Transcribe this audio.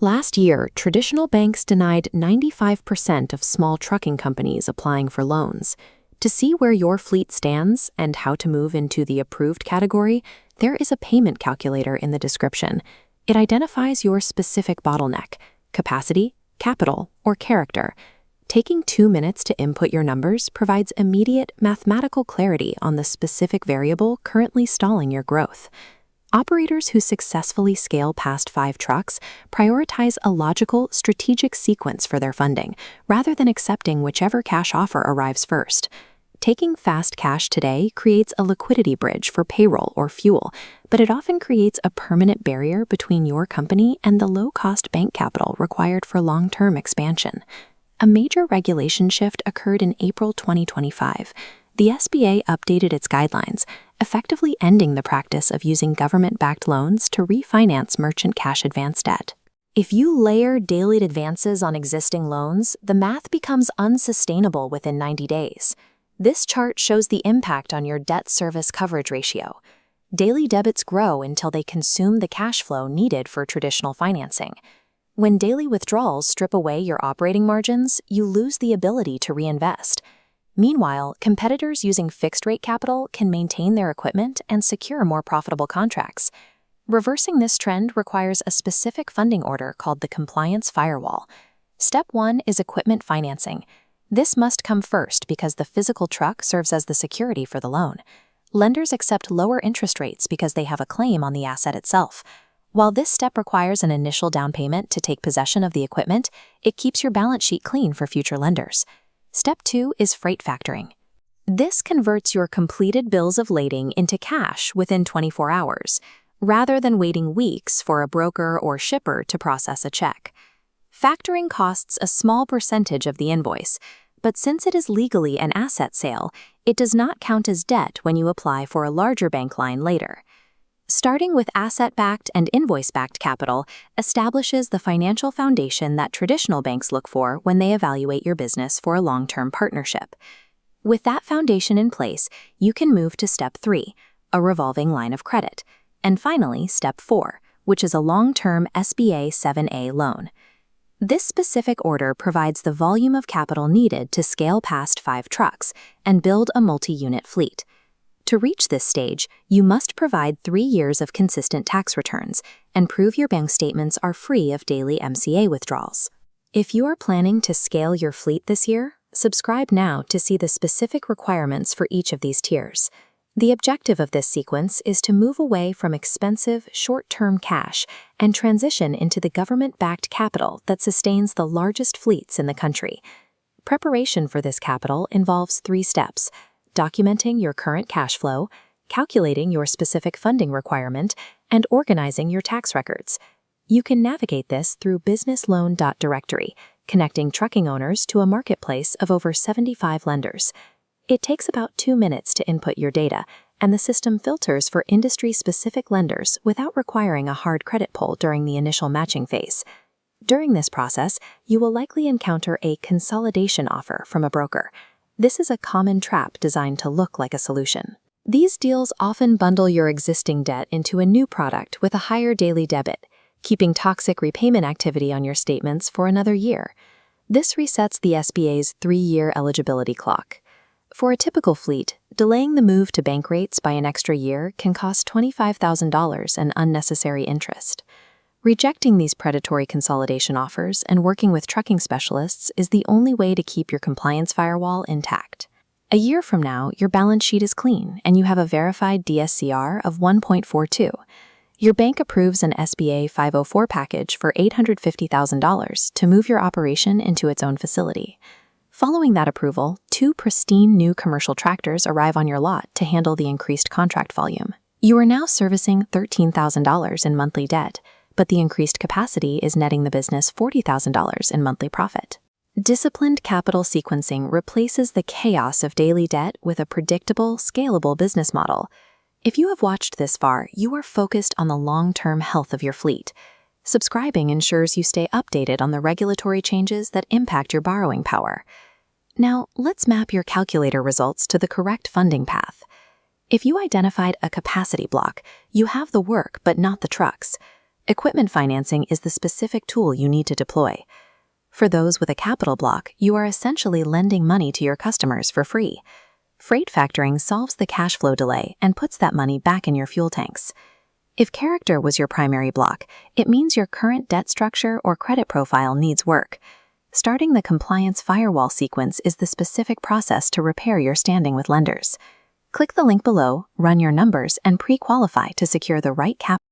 Last year, traditional banks denied 95% of small trucking companies applying for loans. To see where your fleet stands and how to move into the approved category, there is a payment calculator in the description. It identifies your specific bottleneck: capacity, capital, or character. Taking 2 minutes to input your numbers provides immediate mathematical clarity on the specific variable currently stalling your growth. Operators who successfully scale past 5 trucks prioritize a logical, strategic sequence for their funding, rather than accepting whichever cash offer arrives first. Taking fast cash today creates a liquidity bridge for payroll or fuel, but it often creates a permanent barrier between your company and the low-cost bank capital required for long-term expansion. A major regulation shift occurred in April 2025. The SBA updated its guidelines, effectively ending the practice of using government-backed loans to refinance merchant cash advance debt. If you layer daily advances on existing loans, the math becomes unsustainable within 90 days. This chart shows the impact on your debt service coverage ratio. Daily debits grow until they consume the cash flow needed for traditional financing. When daily withdrawals strip away your operating margins, you lose the ability to reinvest. Meanwhile, competitors using fixed-rate capital can maintain their equipment and secure more profitable contracts. Reversing this trend requires a specific funding order called the compliance firewall. Step 1 is equipment financing. This must come first because the physical truck serves as the security for the loan. Lenders accept lower interest rates because they have a claim on the asset itself. While this step requires an initial down payment to take possession of the equipment, it keeps your balance sheet clean for future lenders. Step 2 is freight factoring. This converts your completed bills of lading into cash within 24 hours, rather than waiting weeks for a broker or shipper to process a check. Factoring costs a small percentage of the invoice, but since it is legally an asset sale, it does not count as debt when you apply for a larger bank line later. Starting with asset-backed and invoice-backed capital establishes the financial foundation that traditional banks look for when they evaluate your business for a long-term partnership. With that foundation in place, you can move to Step 3, a revolving line of credit, and finally Step 4, which is a long-term SBA-7A loan. This specific order provides the volume of capital needed to scale past 5 trucks and build a multi-unit fleet. To reach this stage, you must provide 3 years of consistent tax returns and prove your bank statements are free of daily MCA withdrawals. If you are planning to scale your fleet this year, subscribe now to see the specific requirements for each of these tiers. The objective of this sequence is to move away from expensive, short-term cash and transition into the government-backed capital that sustains the largest fleets in the country. Preparation for this capital involves 3 steps: documenting your current cash flow, calculating your specific funding requirement, and organizing your tax records. You can navigate this through BusinessLoan.Directory, connecting trucking owners to a marketplace of over 75 lenders. It takes about 2 minutes to input your data, and the system filters for industry-specific lenders without requiring a hard credit pull during the initial matching phase. During this process, you will likely encounter a consolidation offer from a broker. This is a common trap designed to look like a solution. These deals often bundle your existing debt into a new product with a higher daily debit, keeping toxic repayment activity on your statements for another year. This resets the SBA's 3-year eligibility clock. For a typical fleet, delaying the move to bank rates by an extra year can cost $25,000 in unnecessary interest. Rejecting these predatory consolidation offers and working with trucking specialists is the only way to keep your compliance firewall intact. A year from now, your balance sheet is clean and you have a verified DSCR of 1.42. Your bank approves an SBA 504 package for $850,000 to move your operation into its own facility. Following that approval, 2 pristine new commercial tractors arrive on your lot to handle the increased contract volume. You are now servicing $13,000 in monthly debt, but the increased capacity is netting the business $40,000 in monthly profit. Disciplined capital sequencing replaces the chaos of daily debt with a predictable, scalable business model. If you have watched this far, you are focused on the long-term health of your fleet. Subscribing ensures you stay updated on the regulatory changes that impact your borrowing power. Now, let's map your calculator results to the correct funding path. If you identified a capacity block, you have the work but not the trucks. Equipment financing is the specific tool you need to deploy. For those with a capital block, you are essentially lending money to your customers for free. Freight factoring solves the cash flow delay and puts that money back in your fuel tanks. If character was your primary block, it means your current debt structure or credit profile needs work. Starting the compliance firewall sequence is the specific process to repair your standing with lenders. Click the link below, run your numbers, and pre-qualify to secure the right capital.